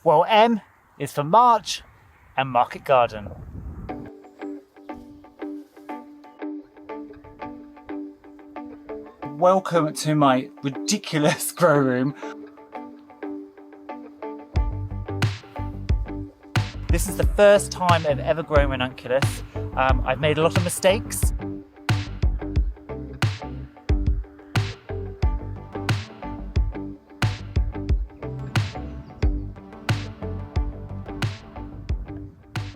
Well, M is for March and Market Garden. Welcome to my ridiculous grow room. This is the first time I've ever grown Ranunculus. I've made a lot of mistakes.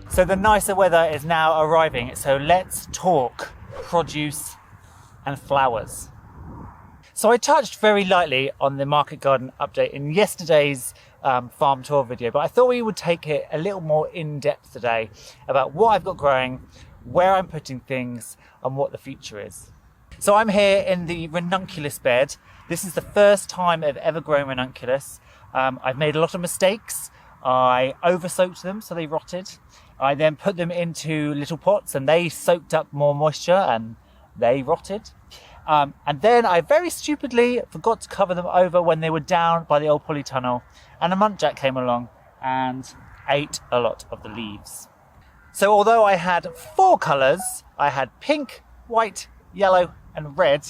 So the nicer weather is now arriving, so let's talk produce and flowers. So I touched very lightly on the Market Garden update in yesterday's farm tour video, but I thought we would take it a little more in depth today about what I've got growing, where I'm putting things and what the future is. So I'm here in the Ranunculus bed. This is the first time I've ever grown Ranunculus. I've made a lot of mistakes. I over-soaked them so they rotted. I then put them into little pots and they soaked up more moisture and they rotted. And then I very stupidly forgot to cover them over when they were down by the old polytunnel, and a muntjac came along and ate a lot of the leaves. So although I had 4 colours, I had pink, white, yellow and red,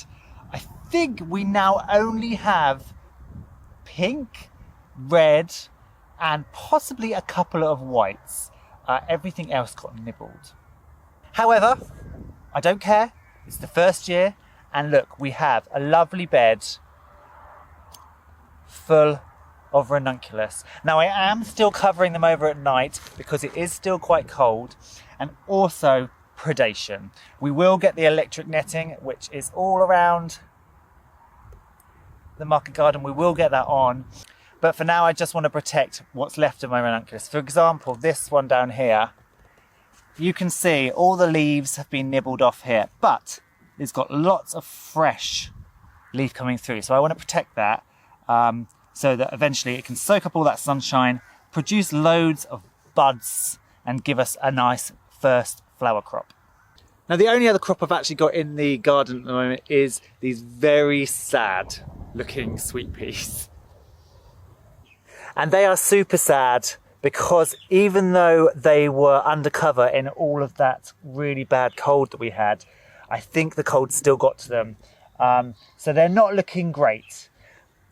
I think we now only have pink, red and possibly a couple of whites. Everything else got nibbled. However, I don't care. It's the first year. And look, we have a lovely bed full of Ranunculus. Now I am still covering them over at night because it is still quite cold, and also predation. We will get the electric netting, which is all around the Market Garden. We will get that on. But for now, I just want to protect what's left of my Ranunculus. For example, this one down here, you can see all the leaves have been nibbled off here, but it's got lots of fresh leaf coming through. So I want to protect that so that eventually it can soak up all that sunshine, produce loads of buds and give us a nice first flower crop. Now the only other crop I've actually got in the garden at the moment is these very sad looking sweet peas. And they are super sad because even though they were undercover in all of that really bad cold that we had, I think the cold still got to them. So they're not looking great.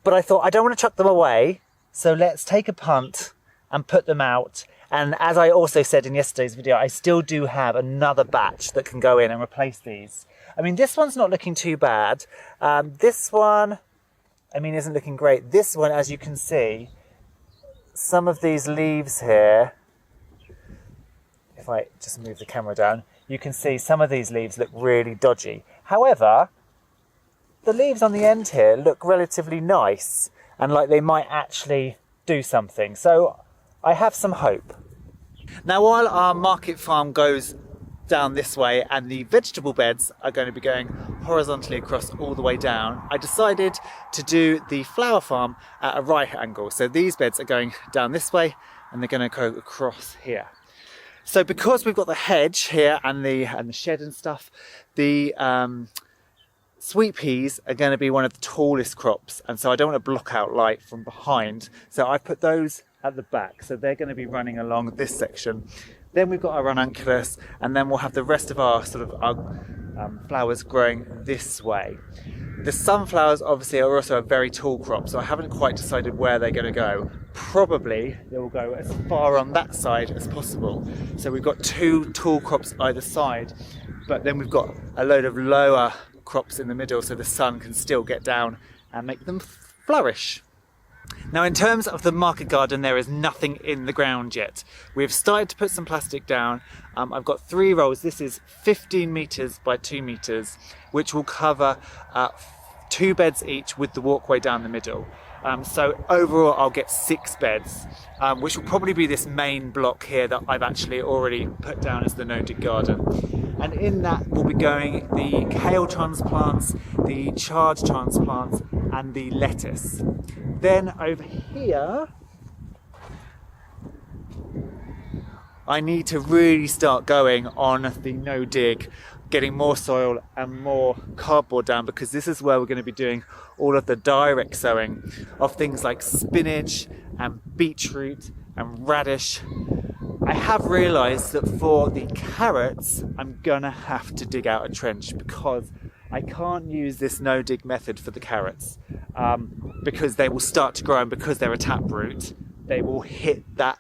But I thought I don't want to chuck them away, so let's take a punt and put them out. And as I also said in yesterday's video, I still do have another batch that can go in and replace these. I mean, this one's not looking too bad. This one, I mean, isn't looking great. This one, as you can see, some of these leaves here, if I just move the camera down, you can see some of these leaves look really dodgy. However, the leaves on the end here look relatively nice and like they might actually do something. So I have some hope. Now, while our market farm goes down this way and the vegetable beds are going to be going horizontally across all the way down, I decided to do the flower farm at a right angle. So these beds are going down this way and they're going to go across here. So because we've got the hedge here and the shed and stuff, the sweet peas are going to be one of the tallest crops, and so I don't want to block out light from behind. So I put those at the back, so they're going to be running along this section. Then we've got our Ranunculus, and then we'll have the rest of our flowers growing this way. The sunflowers obviously are also a very tall crop, so I haven't quite decided where they're going to go. Probably they will go as far on that side as possible. So we've got 2 tall crops either side, but then we've got a load of lower crops in the middle so the sun can still get down and make them flourish. Now, in terms of the market garden, there is nothing in the ground yet. We've started to put some plastic down. I've got 3 rows. This is 15 meters by 2 meters, which will cover 2 beds each with the walkway down the middle. So overall, I'll get 6 beds, which will probably be this main block here that I've actually already put down as the no-dig garden. And in that will be going the kale transplants, the chard transplants, and the lettuce. Then over here, I need to really start going on the no-dig, getting more soil and more cardboard down, because this is where we're going to be doing all of the direct sowing of things like spinach and beetroot and radish. I have realised that for the carrots, I'm gonna have to dig out a trench because I can't use this no-dig method for the carrots because they will start to grow, and because they're a taproot, they will hit that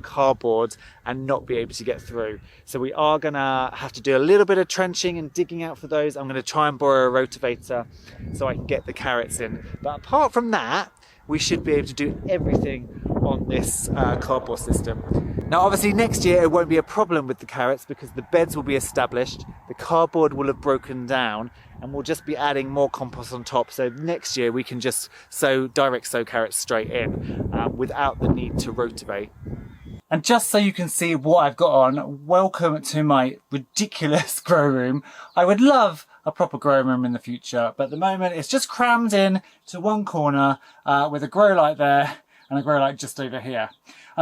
cardboard and not be able to get through. So we are gonna have to do a little bit of trenching and digging out for those. I'm gonna try and borrow a rotavator so I can get the carrots in. But apart from that, we should be able to do everything on this cardboard system. Now obviously next year it won't be a problem with the carrots because the beds will be established, the cardboard will have broken down, and we'll just be adding more compost on top. So next year we can just direct sow carrots straight in without the need to rotivate. And just so you can see what I've got on, welcome to my ridiculous grow room. I would love a proper grow room in the future, but at the moment it's just crammed in to one corner with a grow light there and a grow light just over here.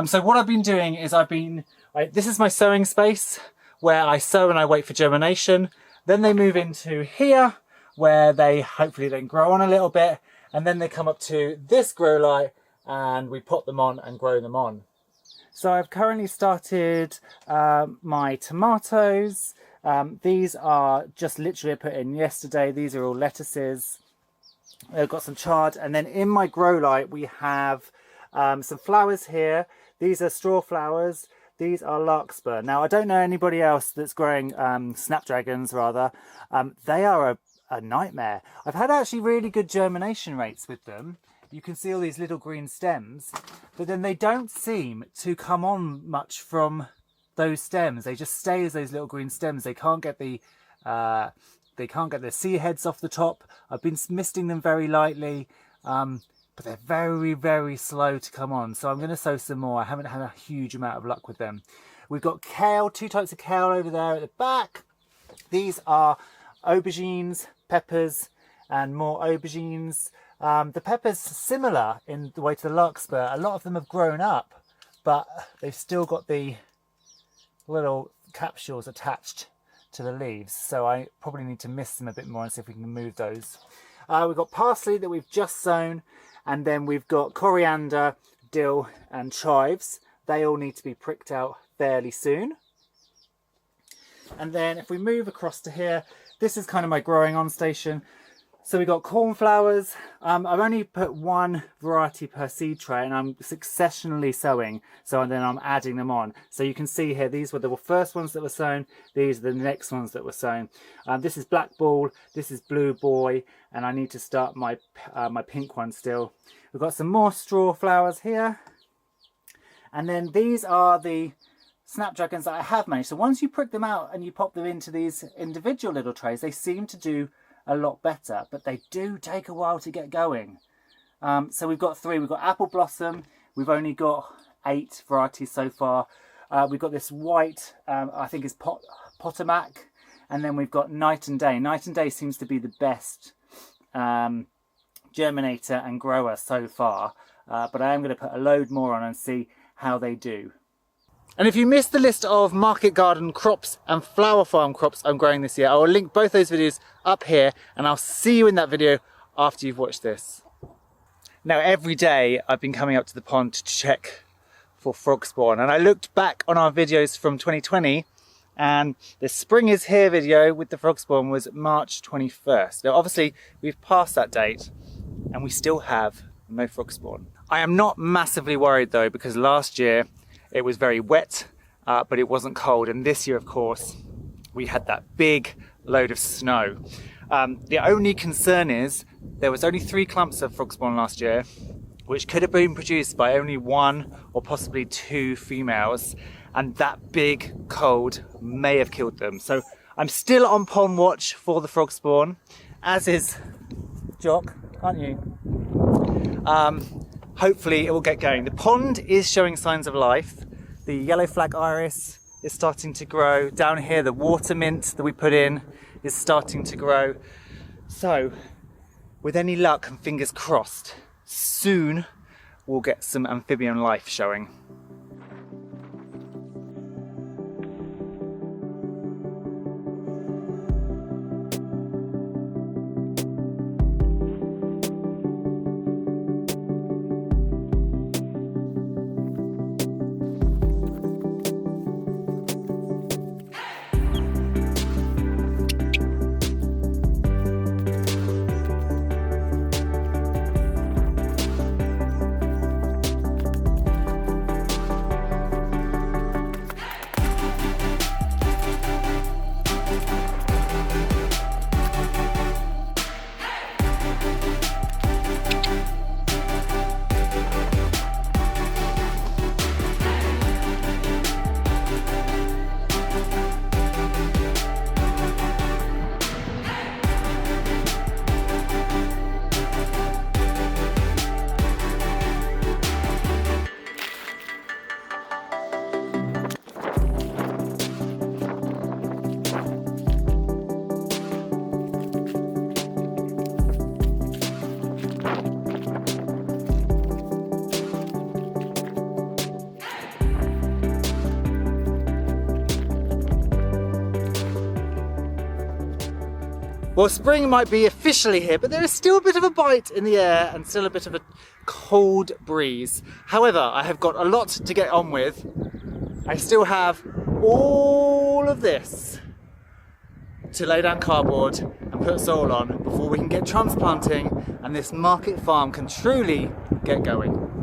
So what I've been doing is this is my sowing space where I sow and I wait for germination. Then they move into here where they hopefully then grow on a little bit, and then they come up to this grow light and we put them on and grow them on. So I've currently started my tomatoes. These are just literally put in yesterday. These are all lettuces. I've got some chard, and then in my grow light we have some flowers here. These are straw flowers. These are larkspur. Now I don't know anybody else that's growing snapdragons rather. They are a nightmare. I've had actually really good germination rates with them. You can see all these little green stems, but then they don't seem to come on much from those stems. They just stay as those little green stems. They can't get the seed heads off the top. I've been misting them very lightly, but they're very, very slow to come on. So I'm going to sow some more. I haven't had a huge amount of luck with them. We've got kale, 2 types of kale over there at the back. These are aubergines, peppers, and more aubergines. The peppers similar in the way to the larkspur. A lot of them have grown up, but they've still got the little capsules attached to the leaves. So I probably need to mist them a bit more and see if we can move those. We've got parsley that we've just sown, and then we've got coriander, dill, and chives. They all need to be pricked out fairly soon. And then if we move across to here, this is kind of my growing on station. So we've got cornflowers. I've only put one variety per seed tray, and I'm successionally sowing. So then I'm adding them on. So you can see here, these were the first ones that were sown. These are the next ones that were sown. This is black ball. This is blue boy. And I need to start my pink one still. We've got some more straw flowers here. And then these are the snapdragons that I have managed. So once you prick them out and you pop them into these individual little trays, they seem to do a lot better, but they do take a while to get going. So we've got 3. We've got apple blossom. We've only got 8 varieties so far. We've got this white, I think it's Potomac, and then we've got night and day. Night and day seems to be the best germinator and grower so far, but I am going to put a load more on and see how they do. And if you missed the list of market garden crops and flower farm crops I'm growing this year, I will link both those videos up here, and I'll see you in that video after you've watched this. Now every day I've been coming up to the pond to check for frog spawn, and I looked back on our videos from 2020, and the spring is here video with the frog spawn was March 21st. Now obviously we've passed that date and we still have no frog spawn. I am not massively worried though, because last year it was very wet, but it wasn't cold. And this year, of course, we had that big load of snow. The only concern is there was only 3 clumps of frog spawn last year, which could have been produced by only 1 or possibly 2 females. And that big cold may have killed them. So I'm still on pond watch for the frog spawn, as is Jock, aren't you? Hopefully it will get going. The pond is showing signs of life. The yellow flag iris is starting to grow. Down here, the water mint that we put in is starting to grow. So, with any luck and fingers crossed, soon we'll get some amphibian life showing. Well, spring might be officially here, but there is still a bit of a bite in the air and still a bit of a cold breeze. However, I have got a lot to get on with. I still have all of this to lay down cardboard and put soil on before we can get transplanting and this market farm can truly get going.